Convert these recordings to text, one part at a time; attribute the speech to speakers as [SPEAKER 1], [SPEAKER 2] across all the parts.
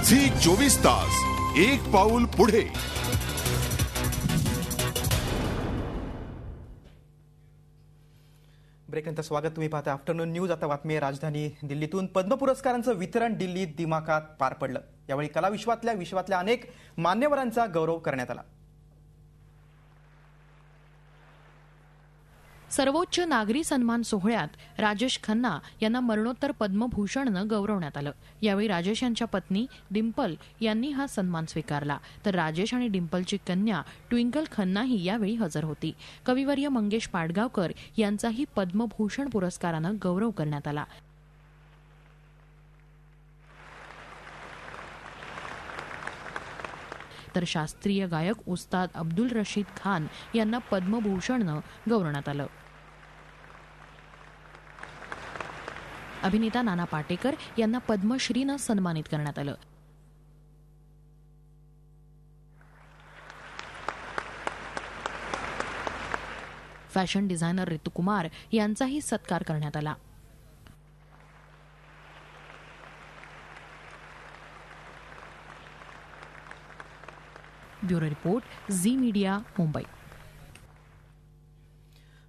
[SPEAKER 1] Zee 24 तास, एक पाऊल पुढे.
[SPEAKER 2] ब्रेकनंतर स्वागत. तुम्ही पाहता आफ्टरनून न्यूज. आता बातमी आहे राजधानी दिल्लीतून. पद्म पुरस्कारांचं वितरण दिल्लीत दिमाखात पार पडलं. यावेळी कला विश्वातल्या अनेक मान्यवरांचा गौरव करण्यात आला.
[SPEAKER 3] सर्वोच्च नागरी सन्मान सोहळ्यात राजेश खन्ना यांना मरणोत्तर पद्मभूषणनं गौरवण्यात आलं. यावेळी राजेश यांच्या पत्नी डिंपल यांनी हा सन्मान स्वीकारला, तर राजेश आणि डिंपलची कन्या ट्विंकल खन्नाही यावेळी हजर होती. कविवर्य मंगेश पाडगावकर यांचाही पद्मभूषण पुरस्कारानं गौरव करण्यात आला. तर शास्त्रीय गायक उस्ताद अब्दुल रशीद खान यांना पद्मभूषणनं गौरवण्यात आलं. अभिनेता नाना पाटेकर यांना पद्मश्रीनं सन्मानित करण्यात आलं. फॅशन डिझायनर ऋतुकुमार यांचाही सत्कार करण्यात आला. Bureau report, Zee Media, Mumbai.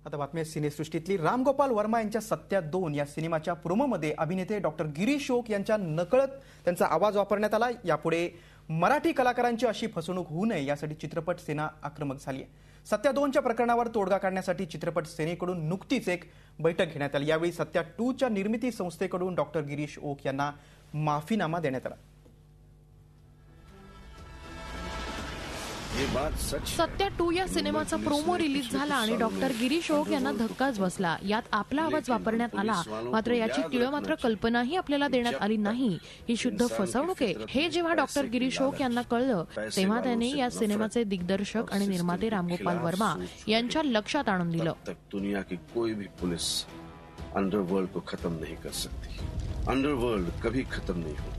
[SPEAKER 2] आता बातमी सिनेसृष्टीतली. राम गोपाल वर्मा यांच्या सत्या 2 या सिनेमाच्या प्रोमोमध्ये अभिनेते डॉक्टर गिरीश ओक यांच्या नकळत त्यांचा आवाज वापरण्यात आला. यापुढे मराठी कलाकारांची अशी फसवणूक होऊ नये यासाठी चित्रपट सेना आक्रमक झाली आहे. सत्या 2च्या प्रकरणावर तोडगा काढण्यासाठी चित्रपट सेनेकडून नुकतीच एक बैठक घेण्यात आली. यावेळी सत्या 2च्या निर्मिती संस्थेकडून डॉक्टर गिरीश ओक यांना माफीनामा देण्यात आला.
[SPEAKER 3] सत्या 2 या सिनेमाचा प्रोमो रिलीज झाला आणि डॉक्टर गिरीश ओक यांना धक्काच बसला. यात आपला आवाज वापरण्यात आला, मात्र याची तीळमात्र कल्पनाही आपल्याला देण्यात आली नाही. ही शुद्ध फसवणूक आहे. हे जेव्हा डॉक्टर गिरीश ओक यांना कळलं तेव्हा त्यांनी या सिनेमाचे दिग्दर्शक आणि निर्माते रामगोपाल वर्मा यांच्या लक्षात आणून दिलं.
[SPEAKER 4] दुनिया की कोई भी पुलिस अंडरवर्ल्ड को खत्म नहीं कर सकती. अंडरवर्ल्ड कभी खत्म नहीं होगा.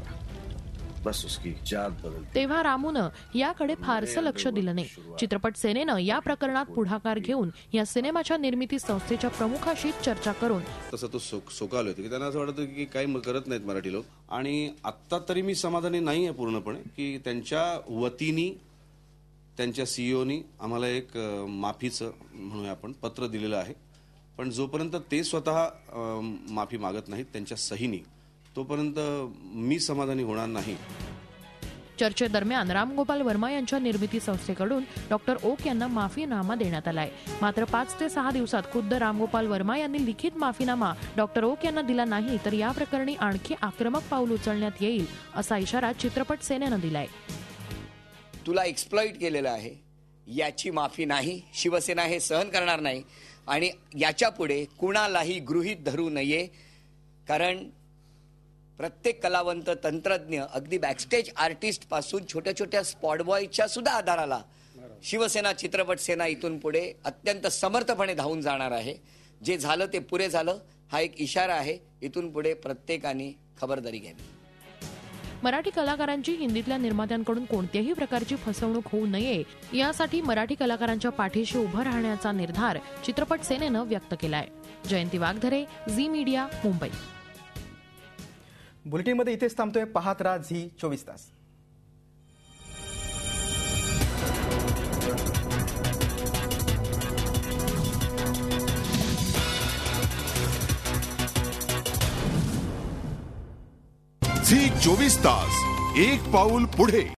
[SPEAKER 4] बस उसकी जात बदलते.
[SPEAKER 3] तेव्हा रामूनं याकडे फारसं लक्ष दिलं नाही. चित्रपट सेनेनं या प्रकरणात पुढाकार घेऊन या सिनेमाच्या निर्मिती संस्थेच्या प्रमुखाशी चर्चा करून
[SPEAKER 5] तसं तो सोकावले होते की त्यांना असं वाटतं की काही करत नाहीत मराठी लोक. आणि आत्ता तरी मी समाधानी नाही आहे पूर्णपणे की त्यांच्या वतीने त्यांच्या सीईओनी आम्हाला एक माफीचं म्हणूया आपण पत्र दिलेलं आहे. पण जोपर्यंत ते स्वतः माफी मागत नाहीत त्यांच्या सहीनी, तोपर्यंत मी समाधानी होणार नाही.
[SPEAKER 3] चर्चेदरम्यान रामगोपाल वर्मा यांच्या निर्मिती संस्थेकडून डॉक्टर ओक यांना माफीनामा देण्यात आलाय. मात्र 5 ते 6 दिवसात खुद्द रामगोपाल वर्मा यांनी लिखित माफीनामा डॉक्टर ओक यांना दिला नाही तर या प्रकरणी आणखी आक्रमक पाऊल उचलण्यात येईल असा इशारा चित्रपट सेनेनं दिलाय.
[SPEAKER 6] तुला एक्सप्लॉइट केलेलं आहे, याची माफी नाही. शिवसेना हे सहन करणार नाही आणि याच्या पुढे कुणालाही गृहीत धरू नये. कारण प्रत्येक कलावंत, तंत्रज्ञ, अगदी बॅकस्टेज आर्टिस्ट पासून छोट्या छोट्या स्पॉट बॉयच्या सुद्धा आधाराला शिवसेना चित्रपट सेना इथून पुढे अत्यंत समर्थपणे धावून जाणार आहे. जे झालं ते पुरे झालं, हा एक इशारा आहे. इथून पुढे प्रत्येकाने खबरदारी घ्यावी.
[SPEAKER 3] मराठी कलाकारांची हिंदीतल्या निर्मात्यांकडून कोणत्याही प्रकारची फसवणूक होऊ नये यासाठी मराठी कलाकारांच्या पाठीशी उभं राहण्याचा निर्धार चित्रपट सेनेनं व्यक्त केलाय. जयंती वाघधरे, झी मीडिया, मुंबई.
[SPEAKER 2] बुलेटिनमध्ये इथेच थांबतोय. पाहत राहा झी 24 तास.
[SPEAKER 1] झी 24 तास, एक पाऊल पुढे.